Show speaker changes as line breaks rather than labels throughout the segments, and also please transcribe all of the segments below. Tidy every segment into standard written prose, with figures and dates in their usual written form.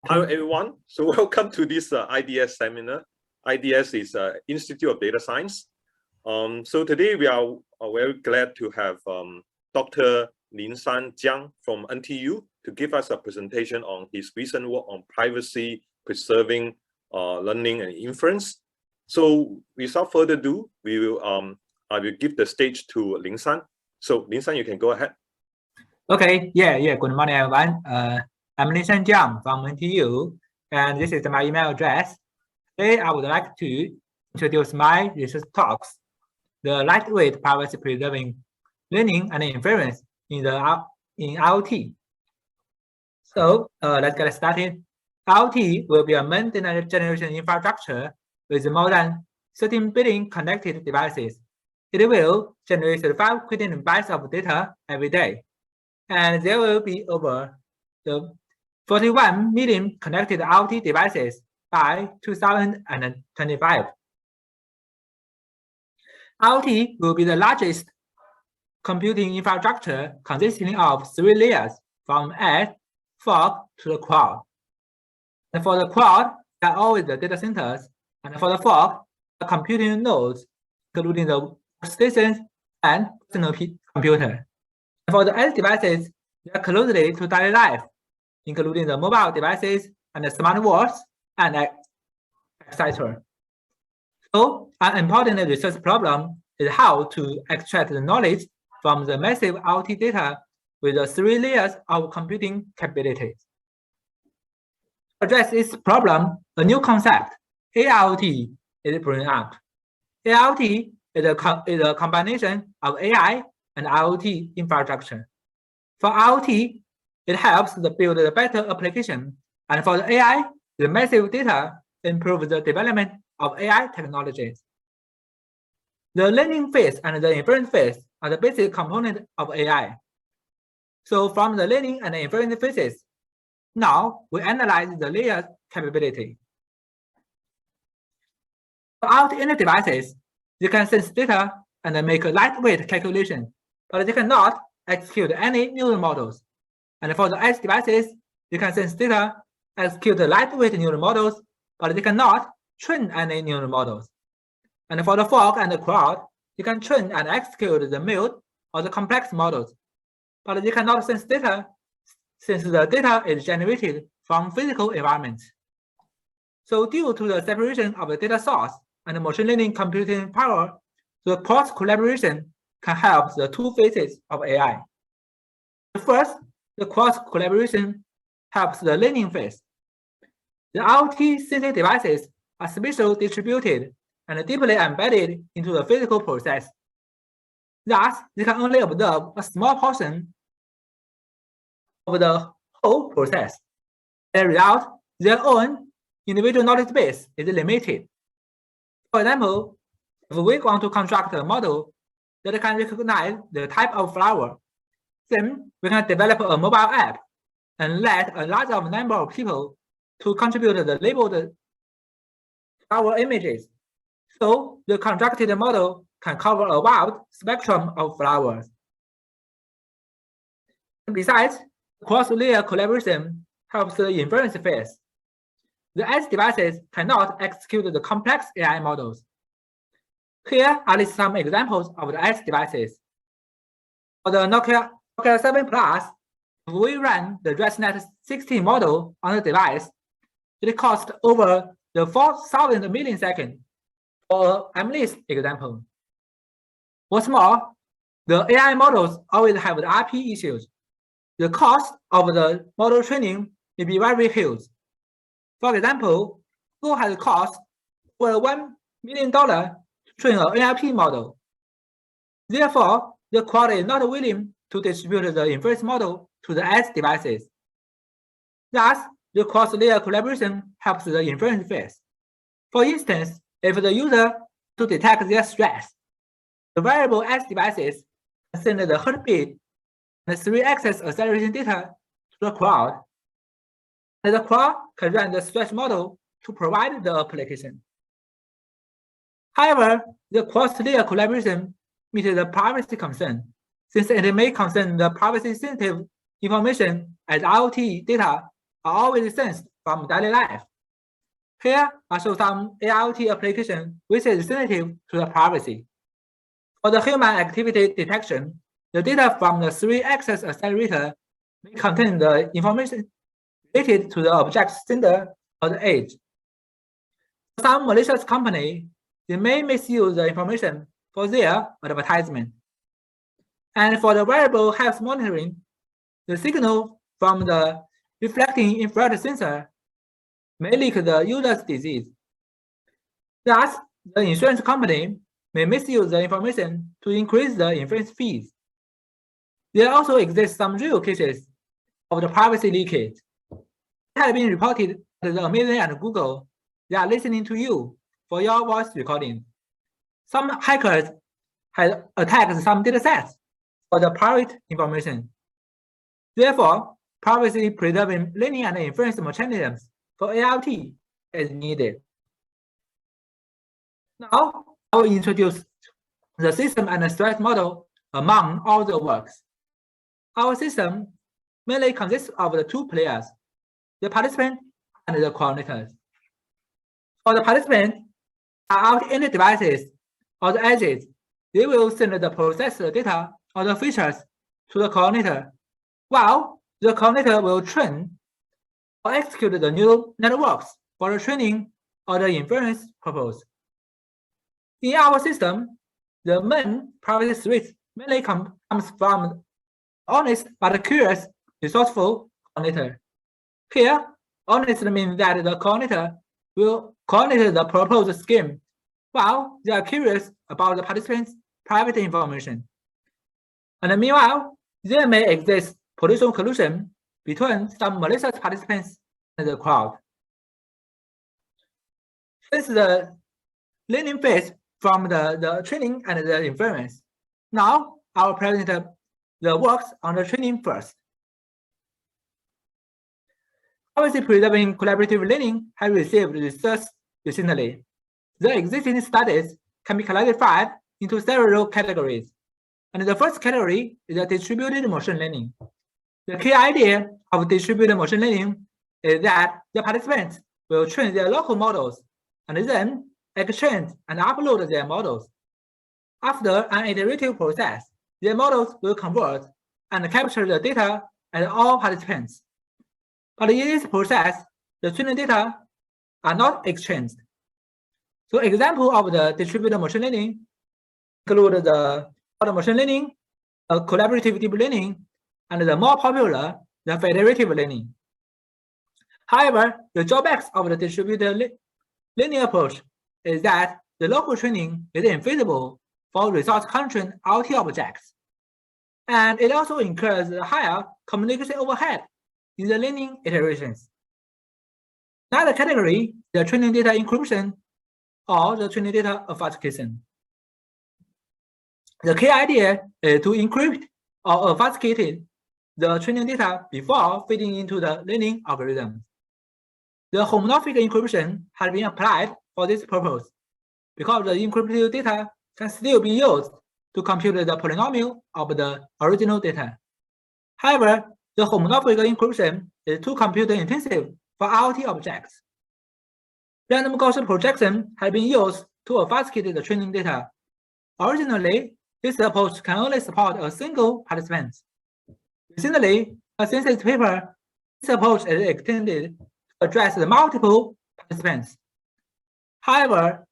Hello, everyone. So welcome to this IDS seminar. IDS is Institute of Data Science. So today we are very glad to have Dr. Linshan Jiang from NTU to give us a presentation on his recent work on privacy preserving learning and inference. So without further ado, I will give the stage to Linshan. So Linshan, you can go ahead.
Okay, good morning, everyone. I'm Linshan Jiang from NTU, and this is my email address. Today, I would like to introduce my research talks, the lightweight privacy-preserving learning and inference in IoT. So let's get started. IoT will be a main generation infrastructure with more than 13 billion connected devices. It will generate 5 quintillion bytes of data every day, and there will be over 41 million connected IoT devices by 2025. IoT will be the largest computing infrastructure consisting of 3 layers from edge, fog to the cloud. And for the cloud, there are always the data centers, and for the fog, the computing nodes, including the workstations and personal computer. And for the edge devices, they are closely to daily life, including the mobile devices and the smartwatches and etc. So an important research problem is how to extract the knowledge from the massive IoT data with the 3 layers of computing capabilities. To address this problem, a new concept, AIoT, is brought up. AIoT is a combination of AI and IoT infrastructure. For IoT, it helps to build a better application, and for the AI, the massive data improves the development of AI technologies. The learning phase and the inference phase are the basic component of AI. So from the learning and the inference phases, now we analyze the layers capability. For IoT devices, they can sense data and make a lightweight calculation, but they cannot execute any neural models. And for the edge devices, they can sense data, execute the lightweight neural models, but they cannot train any neural models. And for the fog and the cloud, they can train and execute the mild or the complex models, but they cannot sense data since the data is generated from physical environments. So due to the separation of the data source and the machine learning computing power, the cross collaboration can help the 2 phases of AI. First, the cross collaboration helps the learning phase. The IoT sensing devices are spatially distributed and deeply embedded into the physical process. Thus, they can only observe a small portion of the whole process. As a result, their own individual knowledge base is limited. For example, if we want to construct a model that can recognize the type of flower, then we can develop a mobile app and let a large number of people to contribute the labeled flower images. So the constructed model can cover a wide spectrum of flowers. Besides, cross-layer collaboration helps the inference phase. The edge devices cannot execute the complex AI models. Here are some examples of the edge devices. For the Nokia 7 Plus, if we run the ResNet 16 model on the device, it costs over the 4,000 milliseconds for MNIST example. What's more, the AI models always have the RP issues. The cost of the model training may be very huge. For example, Google has cost over $1 million to train an NLP model. Therefore, the cloud is not willing to distribute the inference model to the edge devices. Thus, the cross-layer collaboration helps the inference phase. For instance, if the user to detect their stress, the variable edge devices can send the heartbeat and 3-axis acceleration data to the cloud, and the cloud can run the stress model to provide the application. However, the cross-layer collaboration meets the privacy concern, since it may concern the privacy-sensitive information as IoT data are always sensed from daily life. Here, I show some IoT application which is sensitive to the privacy. For the human activity detection, the data from the 3-axis accelerator may contain the information related to the object's sender or the age. Some malicious company, they may misuse the information for their advertisement. And for the wearable health monitoring, the signal from the reflecting infrared sensor may leak the user's disease. Thus, the insurance company may misuse the information to increase the insurance fees. There also exist some real cases of the privacy leakage. It has been reported that the Amazon and Google, they are listening to you for your voice recording. Some hackers have attacked some datasets for the private information. Therefore, privacy-preserving learning and inference mechanisms for IoT is needed. Now, I will introduce the system and the stress model among all the works. Our system mainly consists of the two players, the participant and the coordinators. For the participant, out any devices or the edges, they will send the processed data or the features to the coordinator, while the coordinator will train or execute the neural networks for the training or the inference purpose. In our system, the main privacy threat mainly comes from honest but curious, resourceful coordinator. Here, honest means that the coordinator will coordinate the proposed scheme, while they are curious about the participants' private information. And meanwhile, there may exist potential collusion between some malicious participants and the crowd. This is the learning phase from the training and the inference. Now, I will present the works on the training first. Privacy-preserving collaborative learning has received research recently. The existing studies can be classified into several categories. And the first category is the distributed machine learning. The key idea of distributed machine learning is that the participants will train their local models and then exchange and upload their models. After an iterative process, their models will convert and capture the data at all participants. But in this process, the training data are not exchanged. So example of the distributed machine learning include the machine learning, collaborative deep learning, and the more popular, the federative learning. However, the drawbacks of the distributed learning approach is that the local training is infeasible for resource-constrained IoT objects. And it also incurs a higher communication overhead in the learning iterations. Another category, the training data encryption or the training data obfuscation. The key idea is to encrypt or obfuscate the training data before feeding into the learning algorithm. The homomorphic encryption has been applied for this purpose because the encrypted data can still be used to compute the polynomial of the original data. However, the homomorphic encryption is too compute-intensive for IoT objects. Random Gaussian projection has been used to obfuscate the training data. Originally, this approach can only support a single participant. Recently, a synthesis paper, this approach is extended to address the multiple participants. However,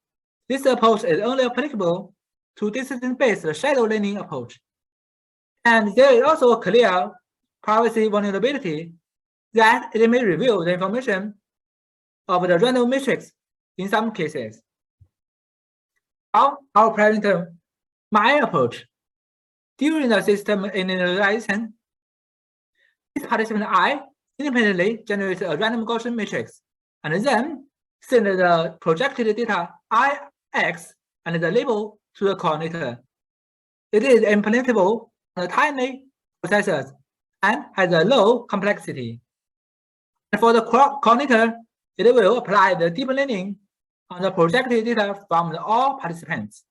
this approach is only applicable to distance-based shadow learning approach. And there is also a clear privacy vulnerability that it may reveal the information of the random matrix in some cases. Now, I'll present my approach. During the system initialization, this participant I independently generates a random Gaussian matrix and then send the projected data IX and the label to the coordinator. It is implementable on tiny processors and has a low complexity. And for the coordinator, it will apply the deep learning on the projected data from all participants.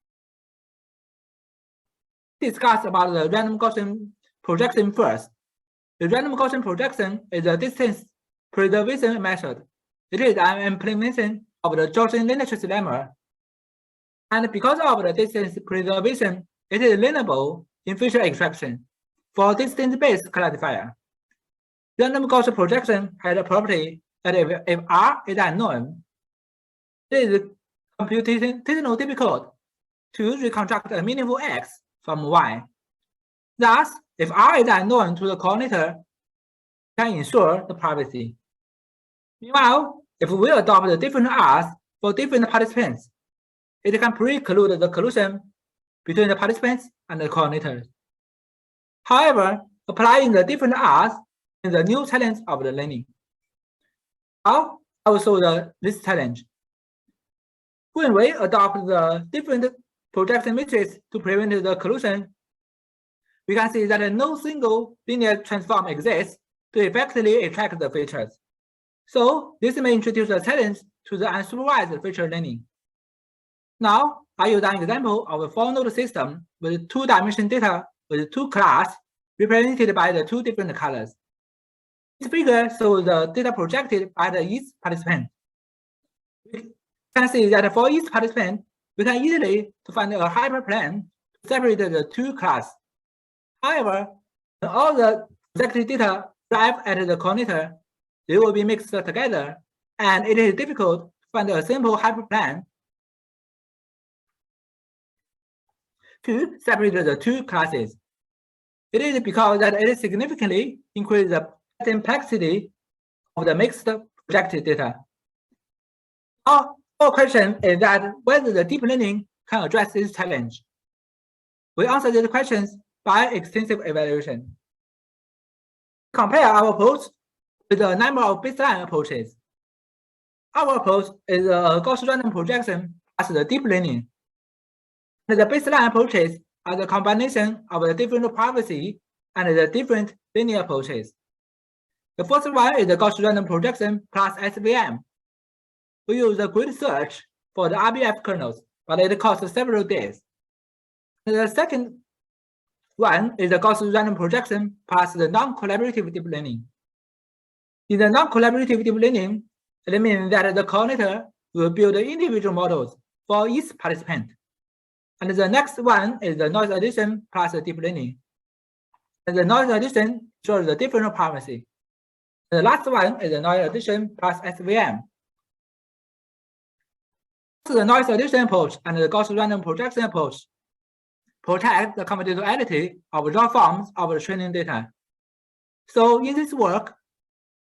Discuss about the random Gaussian projection first. The random Gaussian projection is a distance preservation method it is an implementation of the Gaussian linear trace lemma. And because of the distance preservation, it is learnable in feature extraction for distance-based classifier. Random Gaussian projection has a property that if R is unknown, it is computationally difficult to reconstruct a meaningful X from Y. Thus, if R is unknown to the coordinator, we can ensure the privacy. Meanwhile, if we adopt the different R's for different participants, it can preclude the collusion between the participants and the coordinators. However, applying the different R's is a new challenge of the learning. Now, I will show this challenge. When we adopt the different projection matrices to prevent the collusion, we can see that no single linear transform exists to effectively extract the features. So this may introduce a challenge to the unsupervised feature learning. Now, I use an example of a 4-node system with 2-dimensional data with 2 classes represented by the 2 different colors. This figure shows the data projected by each participant. We can see that for each participant, we can easily find a hyperplane to separate the 2 classes. However, when all the projected data arrive at the coordinator, they will be mixed together, and it is difficult to find a simple hyperplane to separate the 2 classes. It is because that it significantly increases the complexity of the mixed projected data. Our question is that whether the deep learning can address this challenge. We answer these questions by extensive evaluation. Compare our approach with a number of baseline approaches. Our approach is a Gaussian random projection plus the deep learning. And the baseline approaches are the combination of the different privacy and the different linear approaches. The first one is the Gaussian random projection plus SVM. We use a grid search for the RBF kernels, but it costs several days. And the second one is the Gaussian random projection plus the non-collaborative deep learning. In the non-collaborative deep learning, it means that the coordinator will build individual models for each participant. And the next one is the noise addition plus the deep learning. And the noise addition shows the different privacy. And the last one is the noise addition plus SVM. The noise addition approach and the Gaussian random projection approach protect the confidentiality of raw forms of the training data. So in this work,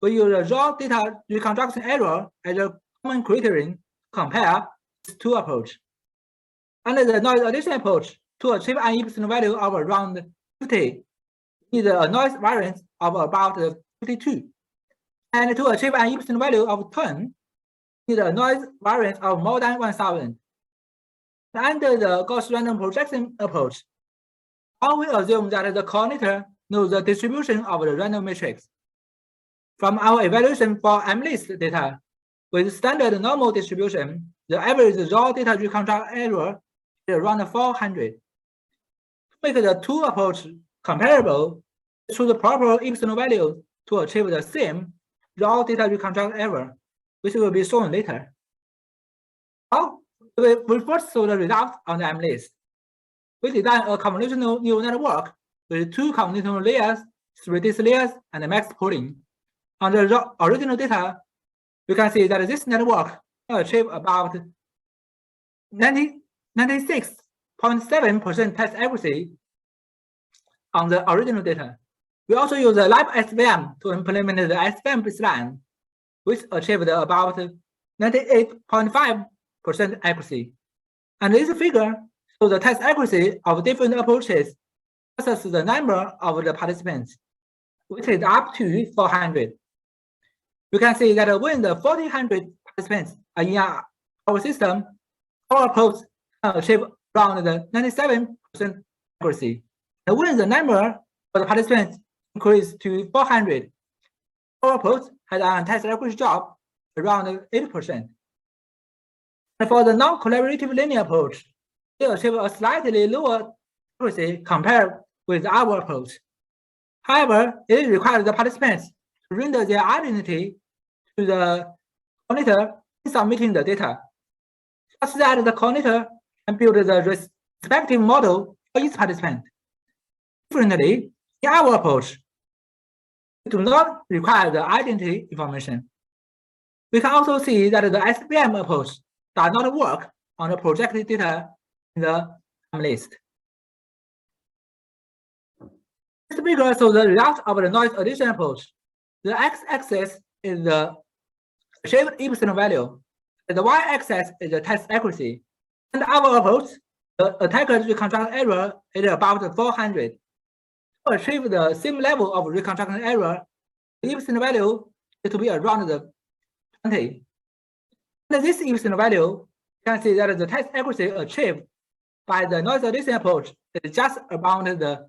we use a raw data reconstruction error as a common criterion compare these 2 approaches. Under the noise addition approach, to achieve an epsilon value of around 50, we need a noise variance of about 52. And to achieve an epsilon value of 10, we need a noise variance of more than 1000. Under the Gaussian random projection approach, how we assume that the coordinator knows the distribution of the random matrix. From our evaluation for MNIST data, with standard normal distribution, the average raw data reconstruction error is around 400. To make the 2 approaches comparable, choose the proper epsilon value to achieve the same raw data reconstruction error, which will be shown later. Now, we first saw the results on the MNIST. We designed a convolutional neural network with 2 convolutional layers, 3D layers, and max pooling. On the original data, we can see that this network achieved about 96.7% test accuracy on the original data. We also use the live SVM to implement the SVM baseline, which achieved about 98.5% accuracy. And this figure shows the test accuracy of different approaches versus the number of the participants, which is up to 400. You can see that when the 400 participants are in our system, our approach can achieve around the 97% accuracy. And when the number of the participants increased to 400, our approach has a test accuracy drop around 80%. And for the non-collaborative linear approach, we achieve a slightly lower accuracy compared with our approach. However, it requires the participants to render their identity to the coordinator in submitting the data, such that the coordinator can build the respective model for each participant. Differently, in our approach, we do not require the identity information. We can also see that the SVM approach does not work on the projected data in the MNIST. This figure shows the result of the noise addition approach. The x-axis is the achieved epsilon value, and the y-axis is the test accuracy. And our approach, the attacker's reconstruction error is about 400. To achieve the same level of reconstruction error, the epsilon value is to be around the 20. And this epsilon value, you can see that the test accuracy achieved by the noise addition approach is just around the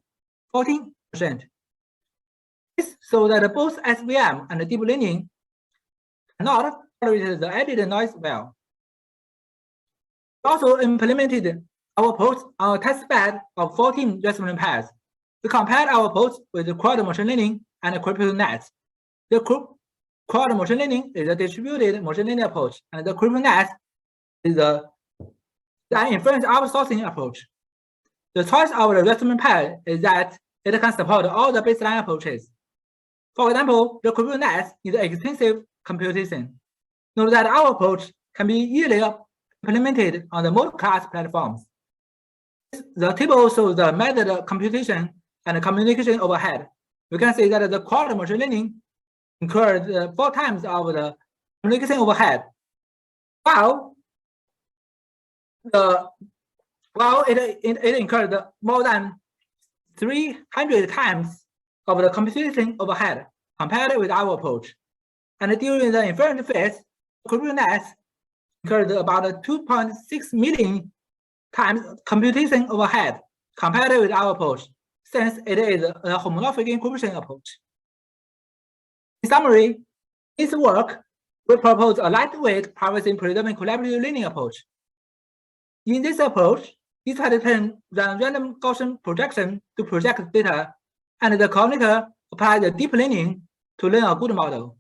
14%. This shows that both SVM and deep learning cannot tolerate the added noise well. We also implemented our approach on a test bed of 14 restaurant pairs. We compared our approach with the quad machine learning and crypto nets. The quad machine learning is a distributed machine learning approach, and the crypto net is the inference outsourcing approach. The choice of the restaurant pair is that it can support all the baseline approaches. For example, the crypto net is extensive computation. Note that our approach can be easily implemented on the mote-class platforms. The table shows the method computation and communication overhead. We can see that the quad machine learning incurred 4 times of the communication overhead, while it incurred more than 300 times of the computation overhead compared with our approach. And during the inference phase, Kubernetes incurred about 2.6 million times computation overhead compared with our approach, since it is a homomorphic encryption approach. In summary, this work will propose a lightweight, privacy-preserving collaborative learning approach. In this approach, each participant run random Gaussian projection to project data, and the coordinator applies the deep learning to learn a good model.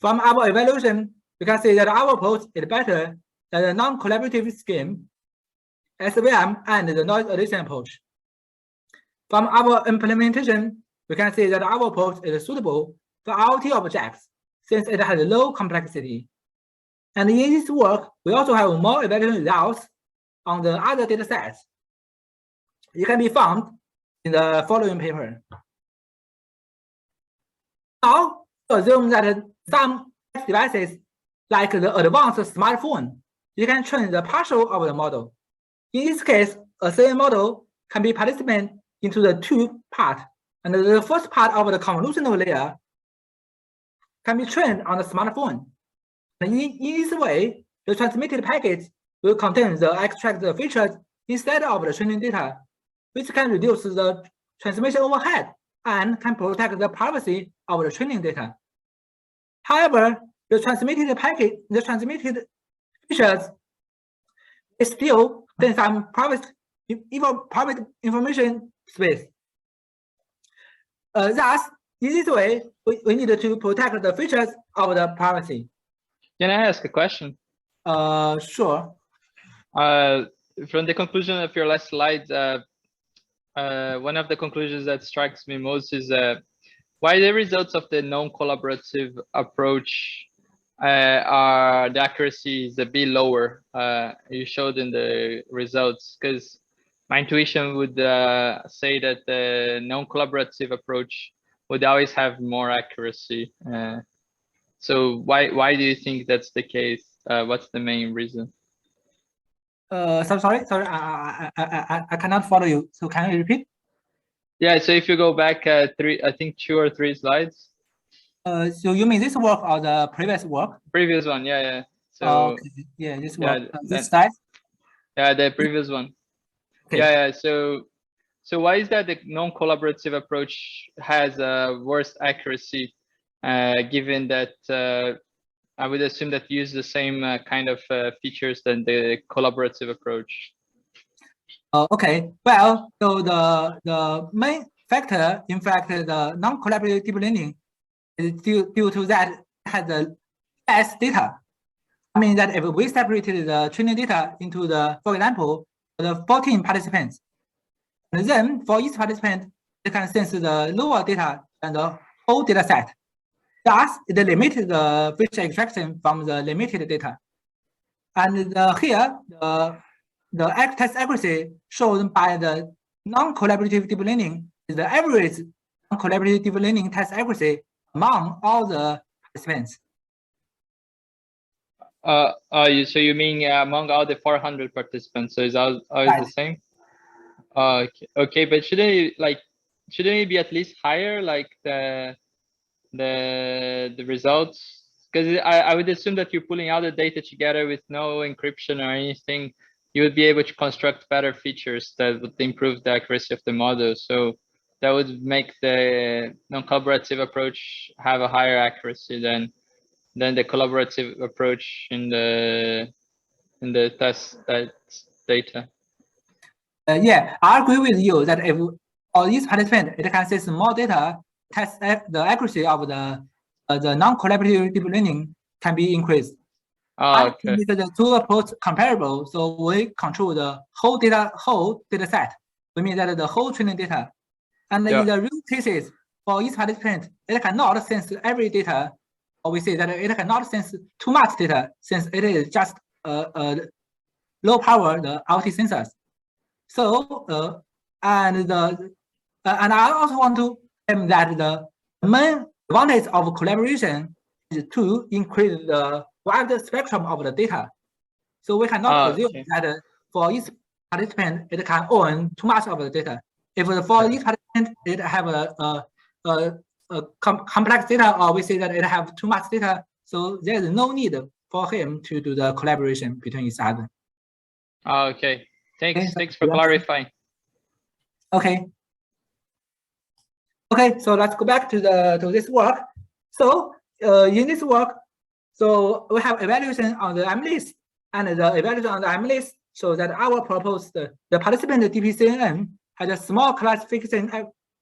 From our evaluation, we can see that our approach is better than the non-collaborative scheme, SVM, and the noise addition approach. From our implementation, we can see that our approach is suitable for IoT objects, since it has low complexity. And in this work, we also have more evaluation results on the other datasets. It can be found in the following paper. Now, assume that some devices, like the advanced smartphone, you can train the partial of the model. In this case, a same model can be partitioned into the 2 parts, and the first part of the convolutional layer can be trained on the smartphone. And in this way, the transmitted packet will contain the extracted features instead of the training data, which can reduce the transmission overhead and can protect the privacy of the training data. However, the transmitted features is still contain some private information space. Thus, in this way, we need to protect the features of the privacy.
Can I ask a question?
Sure.
From the conclusion of your last slide, one of the conclusions that strikes me most is why the results of the non-collaborative approach are the accuracy is a bit lower. You showed in the results, because my intuition would say that the non-collaborative approach would always have more accuracy. So why do you think that's the case? What's the main reason?
Sorry, I cannot follow you. So can you repeat?
Yeah. So if you go back I think 2 or 3 slides.
So you mean this work or the previous work?
Previous one, yeah. So
okay. Yeah, this work.
Yeah,
this slide.
Yeah, the previous one. Okay. Yeah. So why is that the non-collaborative approach has a worse accuracy, given that I would assume that you use the same kind of features than the collaborative approach?
Okay. Well, so the main factor, in fact, the non-collaborative deep learning is due to that it has a as data. I mean that if we separated the training data into the, for example, the 14 participants, and then for each participant, they can sense the lower data than the whole data set. Thus, it limits the feature extraction from the limited data. And here, the test accuracy shown by the non-collaborative deep learning is the average non-collaborative deep learning test accuracy among all the participants.
So you mean among all the 400 participants? So is all right. The same? Okay, but shouldn't it be at least higher, like the results? Because I would assume that you're pulling all the data together with no encryption or anything, you would be able to construct better features that would improve the accuracy of the model. So that would make the non-collaborative approach have a higher accuracy than the collaborative approach in the test data.
Yeah, I agree with you that if for each participant it can sense more data, test the accuracy of the non-collaborative deep learning can be increased.
Okay.
Because the two approach comparable, so we control the whole data set. We mean that the whole training data, and in the real cases for each participant, it cannot sense every data, or we say that it cannot sense too much data since it is just low power the IoT sensors. So and I also want to add that the main advantage of collaboration is to increase the wide spectrum of the data. So we cannot assume that for each participant it can own too much of the data. If for each participant it have a complex data, or we say that it have too much data, so there is no need for him to do the collaboration between each other.
Okay. Thanks for clarifying.
Okay. Okay, so let's go back to this work. So in this work, so we have evaluation on the MNIST, and the evaluation on the MNIST shows that our proposed the participant DPCNN has a small classification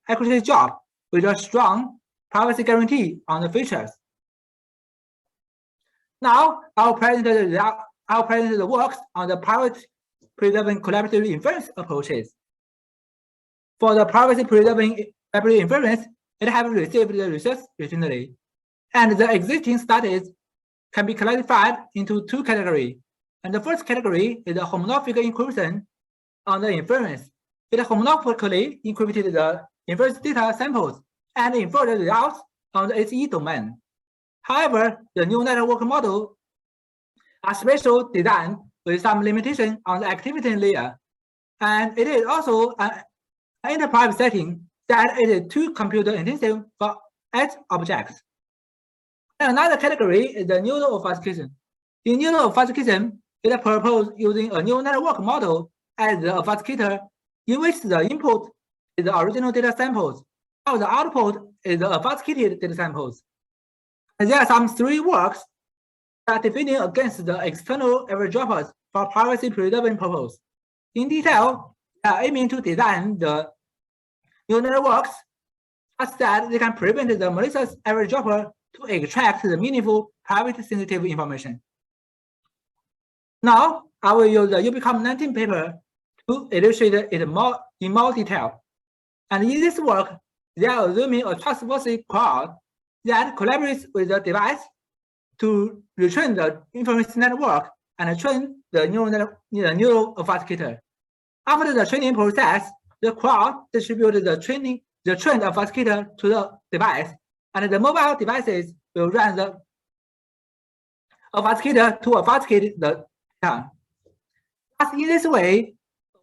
accuracy job with a strong privacy guarantee on the features. Now I'll present the works on the privacy preserving collaborative inference approaches. For the privacy preserving collaborative inference, it has received the research recently, and the existing studies can be classified into two categories. And the first category is the homomorphic encryption on the inference. It homomorphically encrypted the inference data samples and inferred the results on the HE domain. However, the neural network model are special designed with some limitation on the activity layer, and it is also an enterprise setting that is too computer intensive for edge objects. And another category is the neural obfuscation. In neural obfuscation, it is proposed using a neural network model as the obfuscator, in which the input is the original data samples, while the output is the obfuscated data samples. And there are some three works that defending against the external airdroppers for privacy preserving purpose. In detail, they are aiming to design the neural networks such that they can prevent the malicious airdropper to extract the meaningful privacy sensitive information. Now, I will use the UBCOM19 paper to illustrate it in more detail. And in this work, they are assuming a trustworthy crowd that collaborates with the device to retrain the inference network and train the neural obfuscator. After the training process, the crowd distributes the trained obfuscator to the device, and the mobile devices will run the obfuscator to obfuscate the data. Thus, in this way,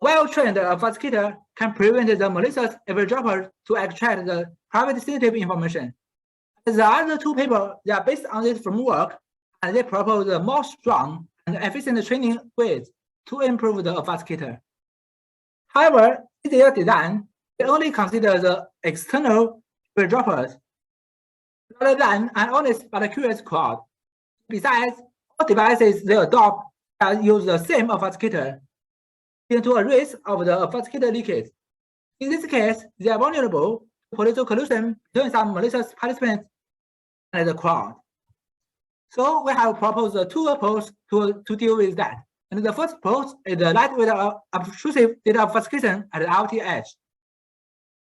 well-trained obfuscator can prevent the malicious airdropper to extract the privacy-sensitive information. The other two papers, they are based on this framework, and they propose a more strong and efficient training ways to improve the obfuscator. However, in their design, they only consider the external airdroppers rather than an honest but curious crowd. Besides, all devices they adopt use the same obfuscator into a risk of the obfuscator leakage. In this case, they are vulnerable to political collusion between some malicious participants and the crowd. So we have proposed two approaches to deal with that. And the first approach is the lightweight obtrusive data obfuscation at the IoT edge.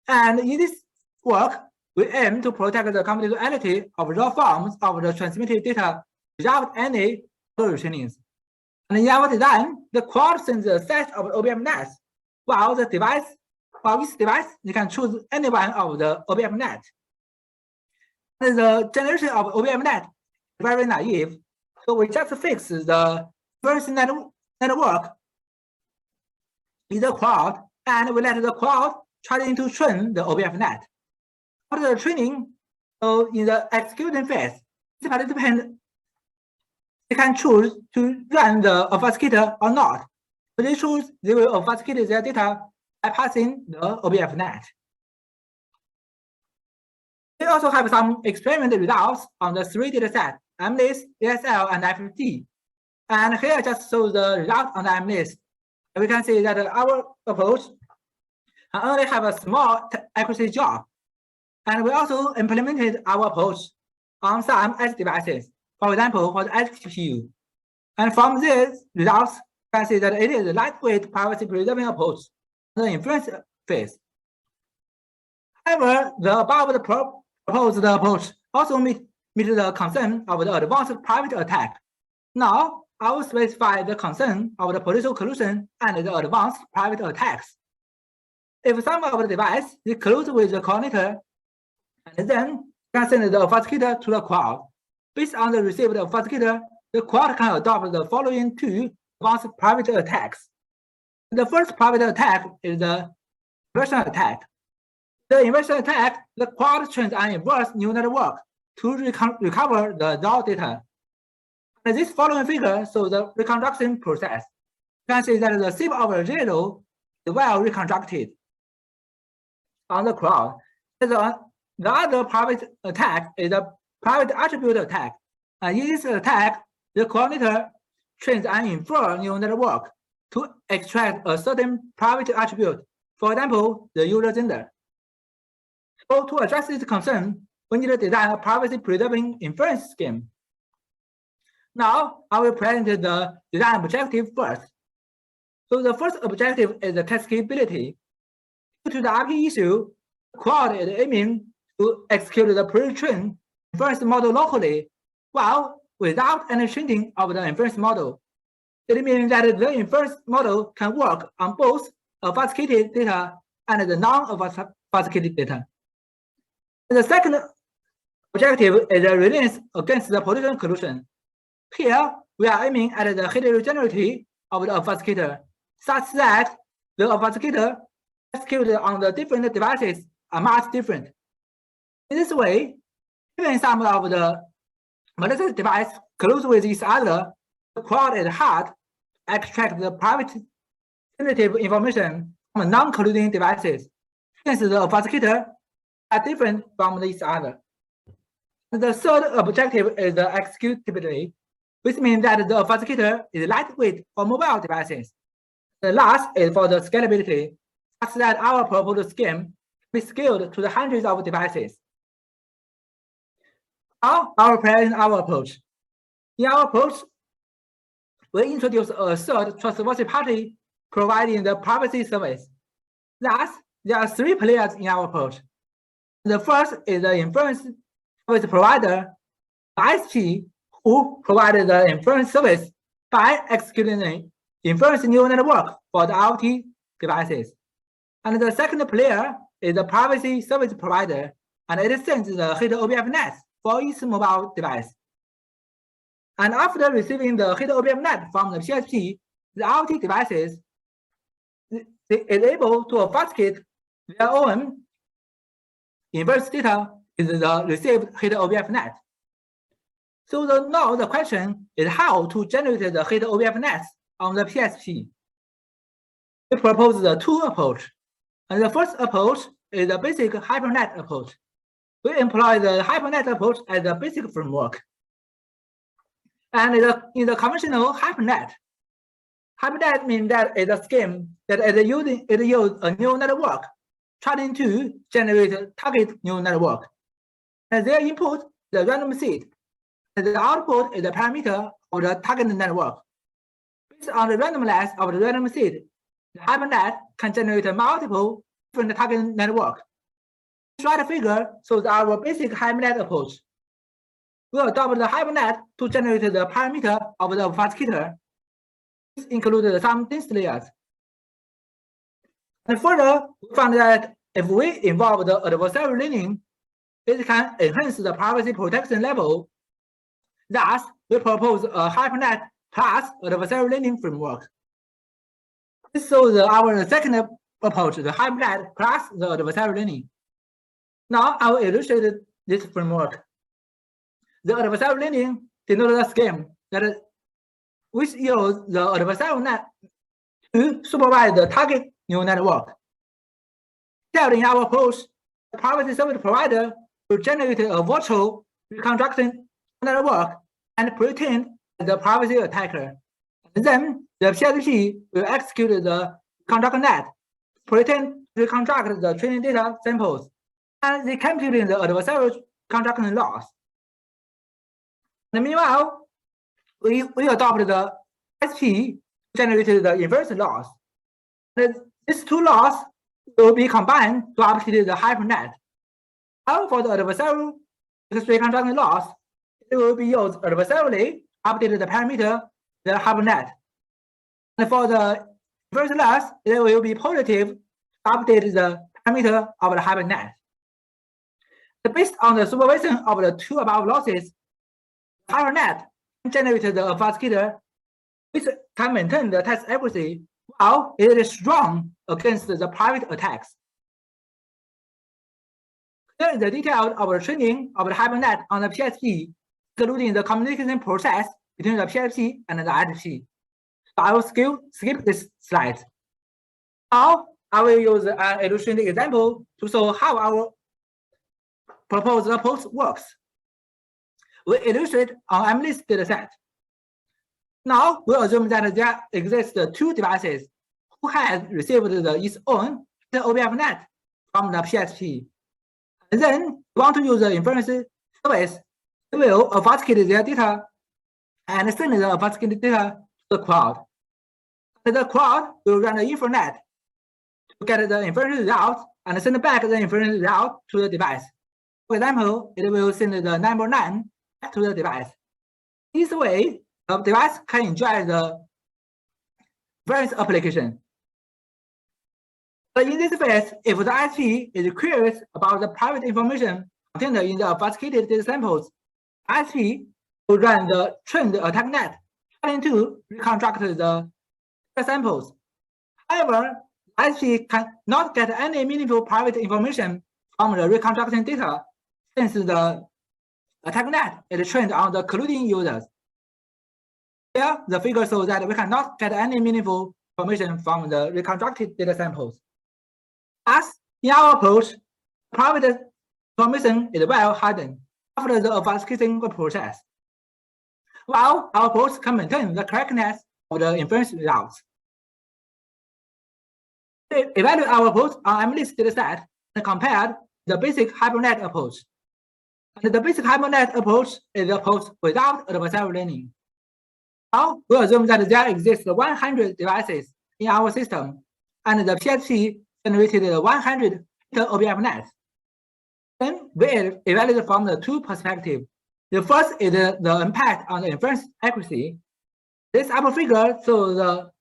And in this work, we aim to protect the confidentiality of raw forms of the transmitted data without any retrainings. And in our design, the quad sends a set of OBM nets, while each device, you can choose any one of the OBM net. And the generation of OBM net is very naive, so we just fix the first network in the quad, and we let the quad try to train the OBM net. After the training, so in the execution phase, the participant they can choose to run the obfuscator or not. So they choose they will obfuscate their data by passing the OBM net. We also have some experimental results on the three datasets, MNIST, ASL, and FFT. And here I just show the result on the MNIST. We can see that our approach only have a small accuracy job. And we also implemented our approach on some edge devices, for example, for the edge GPU. And from these results, you can see that it is a lightweight privacy preserving approach in the inference phase. However, the above proposed approach also meet the concern of the advanced private attack. Now, I will specify the concern of the potential collusion and the advanced private attacks. If some of the device is close with the coordinator, and then you can send the obfuscator to the quad. Based on the received obfuscator, the quad can adopt the following two advanced private attacks. The first private attack is the inversion attack. The inversion attack, the quad trains an inverse neural network to recover the raw data. And this following figure shows the reconstruction process. You can see that the shape of a zero is well reconstructed on the quad. The other private attack is a private attribute attack. And in this attack, the coordinator trains an infer neural network to extract a certain private attribute, for example, the user gender. So to address this concern, we need to design a privacy-preserving inference scheme. Now, I will present the design objective first. So the first objective is the cascadability. Due to the RP issue, quad is aiming to execute the pre-trained inference model locally, while without any training of the inference model. It means that the inference model can work on both obfuscated data and the non-obfuscated data. The second objective is the resilience against the potential collusion. Here, we are aiming at the heterogeneity of the obfuscator, such that the obfuscator executed on the different devices are much different. In this way, even some of the malicious devices close with each other, the quad is hard to extract the private sensitive information from non-colluding devices, since the obfuscator are different from each other. The third objective is the executability, which means that the obfuscator is lightweight for mobile devices. The last is for the scalability, such that our proposed scheme be scaled to the hundreds of devices. Now, I will present our approach. In our approach, we introduce a third trustworthy party providing the privacy service. Thus, there are three players in our approach. The first is the inference service provider, ISP, who provided the inference service by executing the inference neural network for the IoT devices. And the second player is the privacy service provider, and it sends the hidden OBM net for each mobile device. And after receiving the hidden OBM net from the PSP, the IoT devices is able to obfuscate their own inverse data in the received hidden OBM net. So now the question is how to generate the hidden OBM nets on the PSP. We propose the two approach. And the first approach is the basic Hypernet approach. We employ the Hypernet approach as the basic framework. And in the conventional Hypernet means that it's a scheme that is using a neural network trying to generate a target neural network. And their input, the random seed. And the output is the parameter of the target network. Based on the randomness of the random seed, the Hypernet can generate multiple different target networks. This right figure shows our basic Hypernet approach. We adopt the Hypernet to generate the parameter of the obfuscator. This includes some density layers. And further, we found that if we involve the adversarial learning, it can enhance the privacy protection level. Thus, we propose a Hypernet plus adversarial learning framework. This shows our second approach, the Hypernet plus the adversarial learning. Now, I will illustrate this framework. The adversarial learning denotes a scheme that which uses the adversarial net to supervise the target neural network. In our approach, the privacy service provider will generate a virtual reconstruction network and pretend the privacy attacker. And then the PSP will execute the reconstruction net, pretend to reconstruct the training data samples, and they compute the adversarial reconstruction loss. And meanwhile, we adopt the SP to generate the inverse loss. And these two loss will be combined to update the Hypernet. Now for the adversarial reconstruction loss, it will be used adversarially to update the parameter, the Hypernet. And for the inverse loss, it will be positive to update the parameter of the Hypernet. Based on the supervision of the two above losses, Hypernet can generate the obfuscator which can maintain the test accuracy while it is strong against the private attacks. Here is the detail of the training of the Hypernet on the PSP, including the communication process between the PSP and the ISP. So I will skip this slide. Now I will use an illustrated example to show how our proposed approach works. We illustrate on MNIST dataset. Now we assume that there exist two devices who have received its own OBFnet from the PSP. And then we want to use the inference service. We will obfuscate their data and send the obfuscated data to the cloud. And the cloud will run the Inference to get the inference result and send back the inference result to the device. For example, it will send the number 9 back to the device. This way, the device can enjoy the inference application. But in this phase, if the ISP is curious about the private information contained in the obfuscated data samples, ISP will run the trained attack net trying to reconstruct the data samples. However, ISP cannot get any meaningful private information from the reconstruction data since the attack net is trained on the colluding users. Here, the figure shows that we cannot get any meaningful information from the reconstructed data samples. Thus, in our approach, private information is well hidden after the obfuscation process, while our approach can maintain the correctness of the inference results. We evaluate our approach on MNIST dataset and compared the basic Hypernet approach. And the basic Hypernet approach is the approach without adversarial learning. Now, we assume that there exists 100 devices in our system, and the PSP generated 100 OBFnets. Then we evaluate from the two perspectives. The first is the impact on the inference accuracy. This upper figure shows the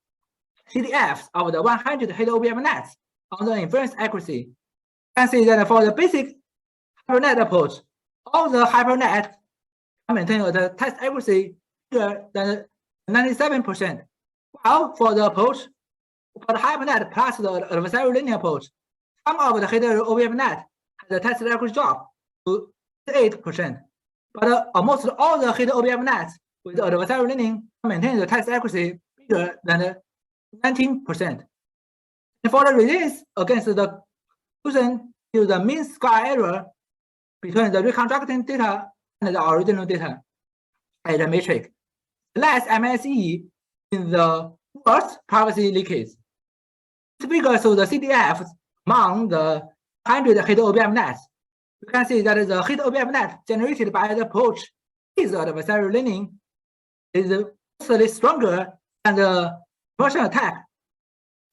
CDFs of the 100 hidden OBFnets on the inference accuracy. You can see that for the basic Hypernet approach, all the Hypernet maintain the test accuracy greater than 97%. While for the approach, for the Hypernet plus the adversarial learning approach, some of the hidden OBFnet has a test accuracy drop to 8%. But almost all the hidden OBFnets with the adversarial learning maintain the test accuracy bigger than 19%. And for the resilience against the conclusion is the mean square error between the reconstructing data and the original data as a metric. Less MSE in the worst privacy leakage. This figure shows the CDFs among the 100 hidden OBFnets. You can see that the hidden OBFnet generated by the approach with adversarial learning is mostly stronger than the inversion attack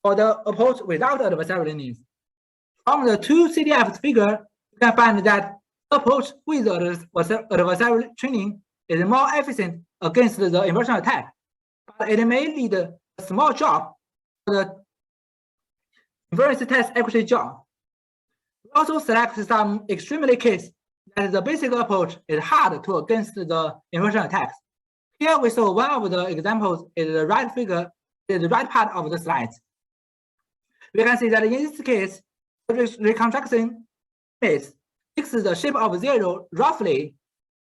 for the approach without adversarial learning. From the two CDF figure, you can find that the approach with adversarial training is more efficient against the inversion attack, but it may lead a small job for the inference test accuracy job. We also select some extremely case that the basic approach is hard to against the inversion attacks. Here we saw one of the examples is the right figure, is the right part of the slides. We can see that in this case, the reconstruction image fixes the shape of 0 roughly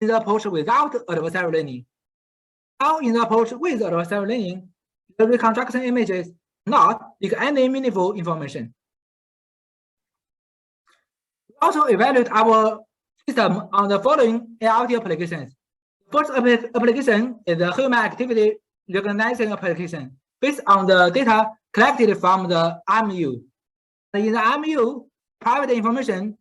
in the approach without adversarial learning. Now in the approach with adversarial learning, the reconstruction images not leak any meaningful information. We also evaluate our system on the following IoT applications. First application is the human activity recognition application based on the data collected from the RMU. In the RMU, private information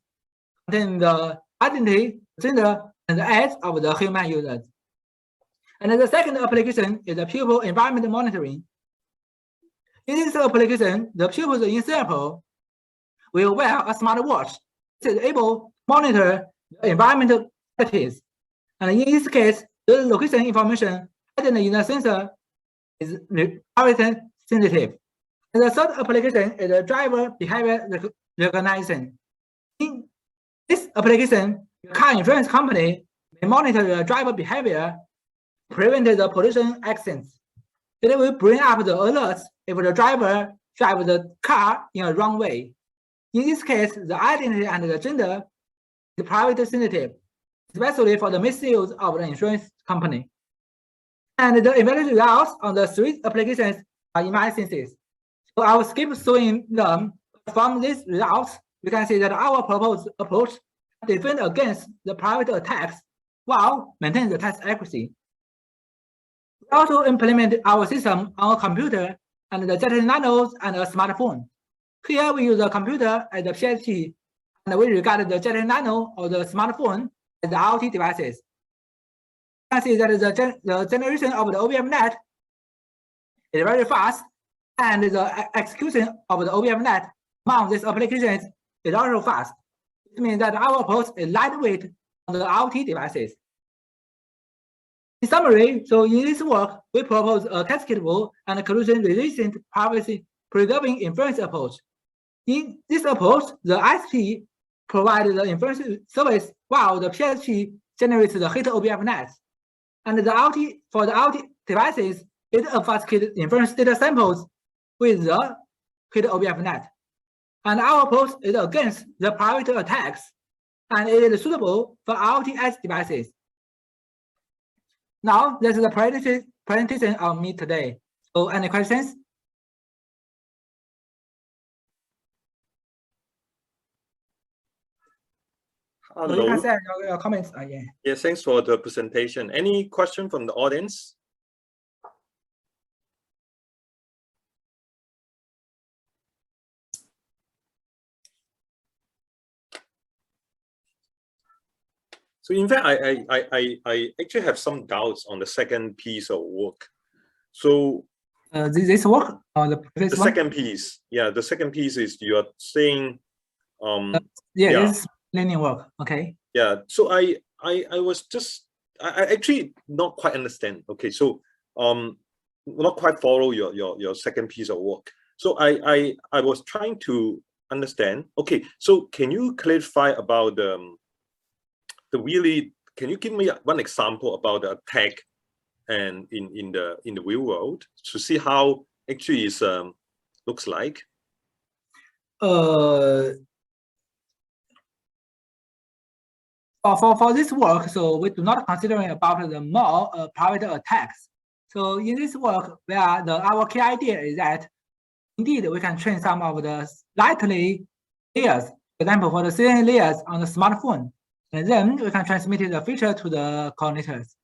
contains the identity, gender, and the age of the human users. And the second application is the pupil environment monitoring. In this application, the pupils in sample will wear a smartwatch that is able to monitor the environmental activities. And in this case, the location information hidden in the sensor is privacy sensitive. And the third application is the driver behavior recognition. In this application, the car insurance company may monitor the driver behavior to prevent the pollution accidents. It will bring up the alerts if the driver drives the car in a wrong way. In this case, the identity and the gender is privacy sensitive, especially for the misuse of the insurance company. And the evaluation results on the three applications are in my synthesis. So I will skip showing them. From these results, we can see that our proposed approach defends against the private attacks while maintaining the test accuracy. We also implemented our system on a computer and the data nanos and a smartphone. Here we use a computer as the PHP, and we regard the data nano or the smartphone as the IoT devices. You can see that the generation of the OBMNet is very fast, and the execution of the OBMNet among these applications is also fast. It means that our approach is lightweight on the IoT devices. In summary, so in this work, we propose a cascadable and collision-resistant privacy-preserving inference approach. In this approach, the ISP provides the inference service while the PHP generates the hit OBMNet. And the IoT, for the IoT devices, it obfuscates inference data samples with the hit OBMNet. And our approach is against the private attacks, and it is suitable for IoT edge devices. Now, this is the presentation of me today. So, any questions?
Hello.
So you can send your comments. Yeah.
Yes, thanks for the presentation. Any question from the audience? So in fact, I actually have some doubts on the second piece of work. So
this work or the
second piece, yeah, the second piece is you are saying,
this is learning work. Okay.
Yeah. So I was just I actually not quite understand. Okay. So not quite follow your second piece of work. So I was trying to understand. Okay. So can you clarify about can you give me one example about the attack and in the real world to see how actually is looks like?
For this work, so we do not consider about the more private attacks. So in this work, where our key idea is that indeed we can train some of the lightly layers, for example, for the CNN layers on the smartphone. And then we can transmit the feature to the coordinators.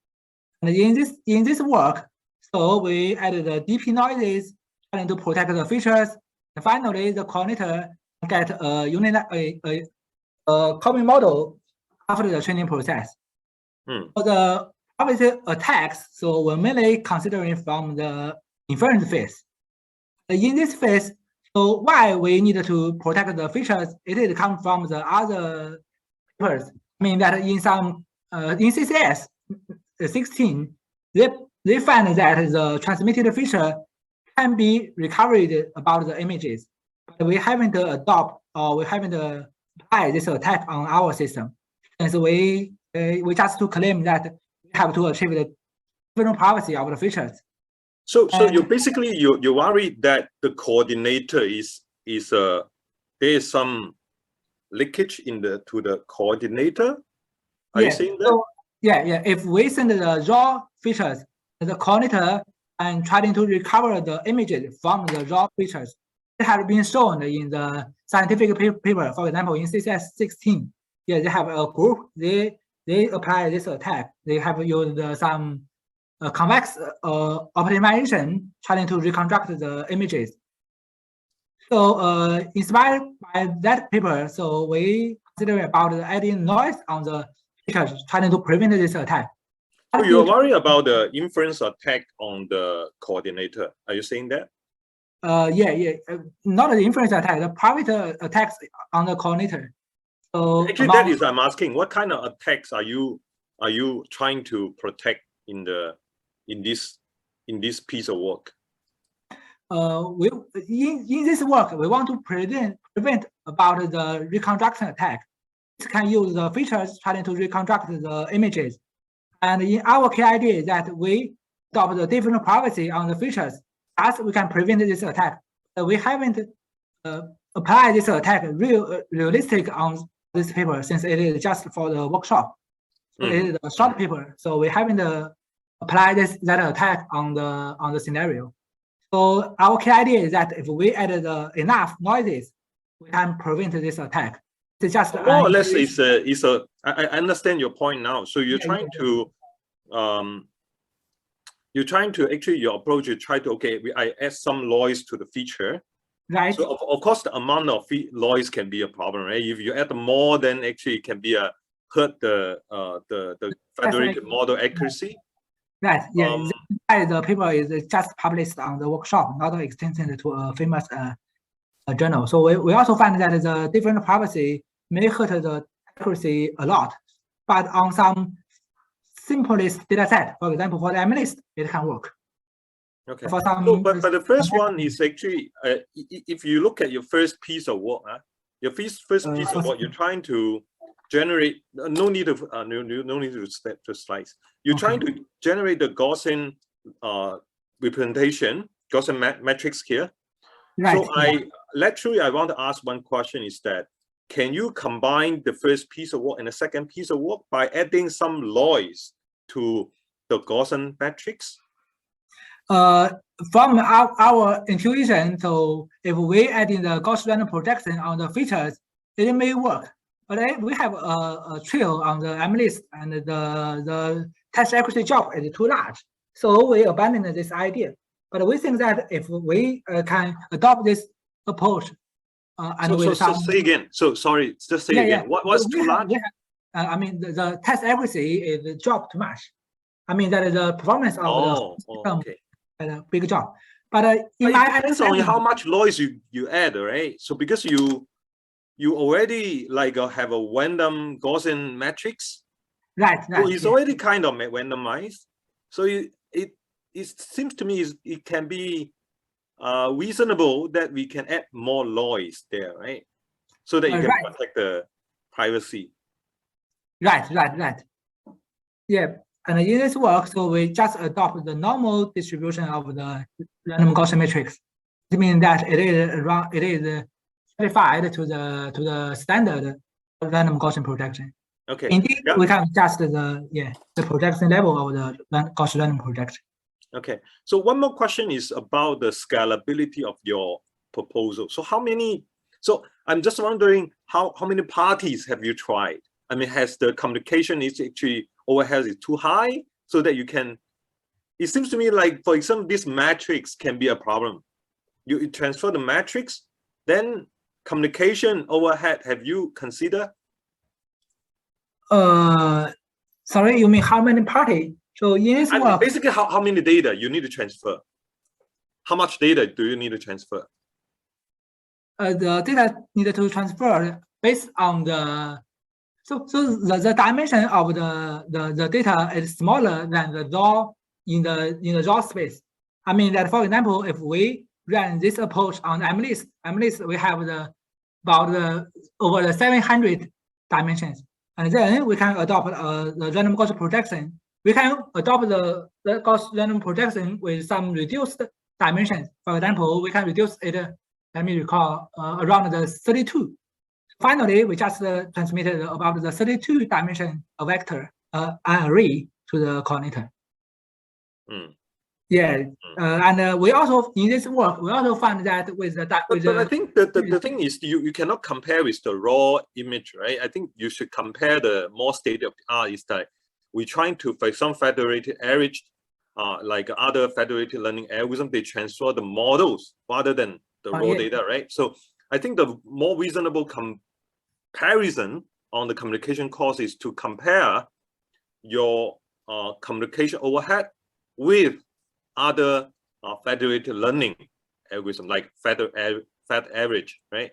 And in this work, so we added the DP noises trying to protect the features. And finally, the coordinator get a common model after the training process. For the pervasive attacks, so we're mainly considering from the inference phase. In this phase, so why we need to protect the features, it is come from the other papers. I mean that in some in CCS 16, they find that the transmitted feature can be recovered about the images, but we haven't adopt or we haven't applied this attack on our system, and so we just to claim that we have to achieve the different privacy of the features.
So you basically you worry that the coordinator is there is some leakage to the coordinator. Are you saying that?
So, yeah. If we send the raw features to the coordinator and trying to recover the images from the raw features, it has been shown in the scientific paper. For example, in CCS 16, they have a group. They apply this attack. They have used some convex optimization trying to reconstruct the images. So inspired by that paper, so we consider about adding noise on the features trying to prevent this attack.
So you're worried about the inference attack on the coordinator. Are you saying that?
Yeah. Not the inference attack, the private attacks on the coordinator. So
actually, that is I'm asking. What kind of attacks are you trying to protect in this piece of work?
In this work, we want to prevent about the reconstruction attack. It can use the features trying to reconstruct the images. And in our key idea is that we adopt the different privacy on the features, as we can prevent this attack. We haven't applied this attack realistic on this paper since it is just for the workshop. So it is a short paper, so we haven't applied that attack on the scenario. So our key idea is that if we add enough noises, we can prevent this attack. It's just
more or less I understand your point now. So you're trying to actually your approach, you try to I add some noise to the feature.
Right.
So of course the amount of noise can be a problem, right? If you add more, then actually it can be hurt the federated model accuracy.
Right. Yeah. The paper is just published on the workshop, not extended to a famous journal. So we also find that the different privacy may hurt the accuracy a lot, but on some simplest data set, for example, for the MNIST, it can work.
Okay.
For some,
but the first one is actually, if you look at your first piece of work, your first piece of work, you're trying to generate. No need to step to slides. You're trying to generate the Gaussian representation, Gaussian matrix here. Right. So I want to ask one question: is that can you combine the first piece of work and the second piece of work by adding some noise to the Gaussian matrix?
From our intuition, so if we add in the Gaussian random projection on the features, it may work. But we have a trail on the MNIST, and the test accuracy job is too large. So we abandoned this idea. But we think that if we can adopt this approach,
say again. So sorry, just say again. What's too large?
I mean, the test accuracy is dropped too much. I mean, that is the performance of the system a big job. But it
depends on how much noise you add, right? So because you already have a random Gaussian matrix,
right?
So it's already kind of randomized. So it seems to me it can be reasonable that we can add more noise there, right? So that you can protect the privacy.
Right. Yeah. And in this work, so we just adopt the normal distribution of the random Gaussian matrix. It means that it is certified to the standard random Gaussian projection.
Okay.
Indeed, we can adjust the projection level of the Gaussian random projection.
Okay. So one more question is about the scalability of your proposal. So how many? So I'm just wondering how many parties have you tried? I mean, has the communication is actually overhead is too high so that you can? It seems to me like, for example, this matrix can be a problem. You transfer the matrix, then communication overhead. Have you considered?
Sorry, you mean how many parties So in this
And
work,
basically, how many data you need to transfer? How much data do you need to transfer?
the data needed to transfer based on the the dimension of the data is smaller than the raw in the raw space. I mean that, for example, if we run this approach on MNIST, we have about over the 700 dimensions, and then we can adopt the random Gaussian projection. We can adopt the Gaussian random projection with some reduced dimensions. For example, we can reduce it. Let me recall, around the 32. Finally, we just transmitted about the 32 dimension vector array to the coordinator. Yeah, and we also in this work we also found that with the
but I think the thing is you cannot compare with the raw image, right? I think you should compare the more state of the art is that we're trying to, for some federated average, like other federated learning algorithm, they transfer the models rather than the raw data, right? So I think the more reasonable comparison on the communication cost is to compare your communication overhead with other federated learning algorithm like fed average, right?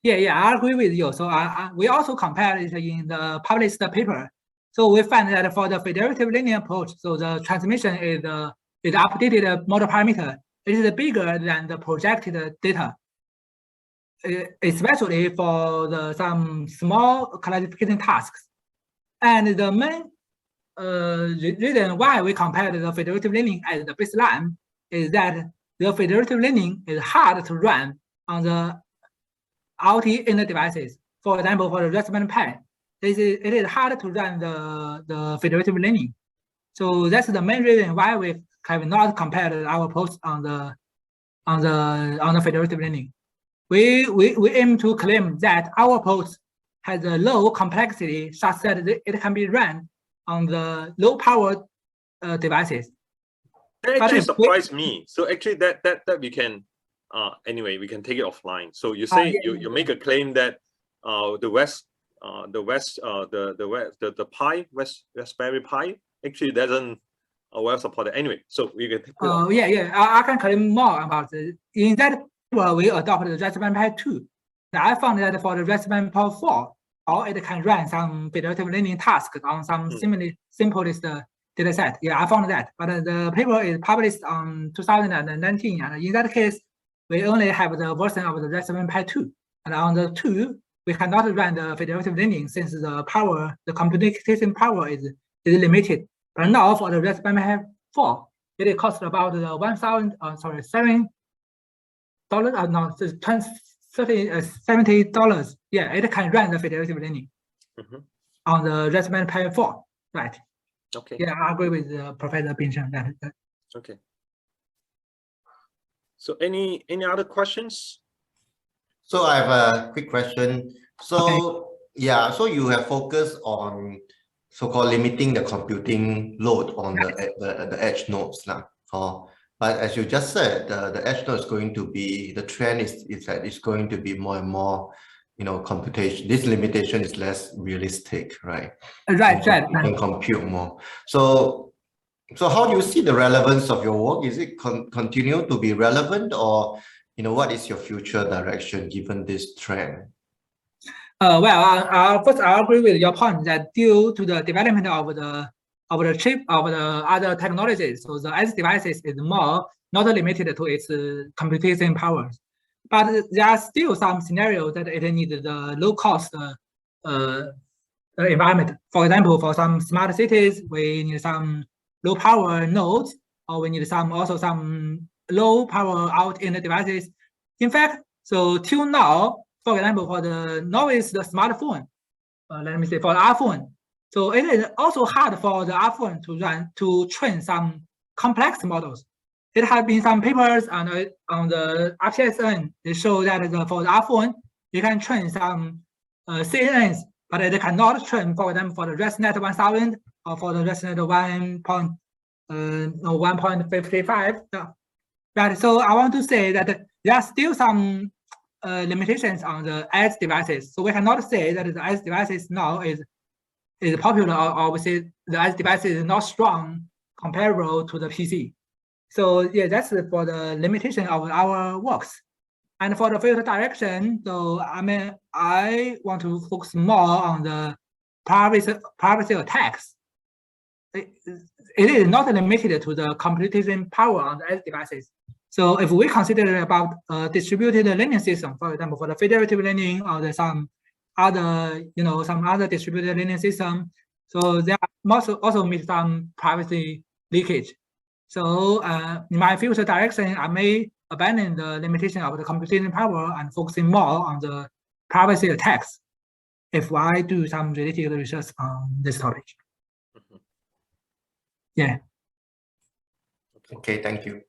Yeah, I agree with you. So we also compared it in the published paper. So we find that for the federative linear approach, so the transmission is the updated model parameter. It is bigger than the projected data, especially for some small classification tasks. And the main reason why we compared the federative learning as the baseline is that the federative learning is hard to run on the IoT in the devices. For example, for the Raspberry Pi, it is hard to run the federative learning. So that's the main reason why we have not compared our approach on the federative learning. We aim to claim that our approach has a low complexity such that it can be run on the low power devices.
That actually surprised me. So actually that we can anyway, we can take it offline. So you say you make a claim that the Raspberry Pi actually doesn't well supported anyway. So we can take it
I can claim more about it. In that we adopted the Raspberry Pi 2. I found that for the Raspberry Pi 4, or it can run some federative learning tasks on some simplest data set. Yeah, I found that. But the paper is published on 2019, and in that case, we only have the version of the Raspberry Pi 2. And on the 2, we cannot run the federative learning since the computation power is limited. But now for the Raspberry Pi 4, it costs about $70. Yeah, it can run the federative learning on the Raspberry Pi 4, right?
Okay.
Yeah, I agree with Professor Binshan that.
Okay. So any other questions?
So I have a quick question. So yeah, so you have focused on so-called limiting the computing load on the edge nodes now. But as you just said, the edge node is going to be, the trend is that it's going to be more and more, computation. This limitation is less realistic, right?
Right.
You can compute more. So how do you see the relevance of your work? Is it continue to be relevant, or what is your future direction given this trend?
First, I agree with your point that due to the development of the chip of the other technologies, so the edge devices is more not limited to its computation powers. But there are still some scenarios that it needs the low cost environment. For example, for some smart cities, we need some low power nodes, or we need also some low power out in the devices. In fact, so till now, for example, for the novice, the smartphone, let me say for the iPhone, so it is also hard for the iPhone to train some complex models. There have been some papers on the RPSN. They show that for the iPhone, you can train some CNNs, but it cannot train, for example, for the ResNet 1000 or for the ResNet 1.55. Right. So I want to say that there are still some limitations on the edge devices. So we cannot say that the edge devices now is is popular, or we say the edge device is not strong comparable to the PC. So yeah, that's for the limitation of our works. And for the filter direction, so I mean, I want to focus more on the privacy attacks. It is not limited to the computation power on the edge devices. So if we consider about distributed learning system, for example, for the federative learning or some other, some other distributed learning system, so there also meet some privacy leakage. So in my future direction, I may abandon the limitation of the computation power and focusing more on the privacy attacks if I do some related research on this topic. Yeah.
Okay, thank you.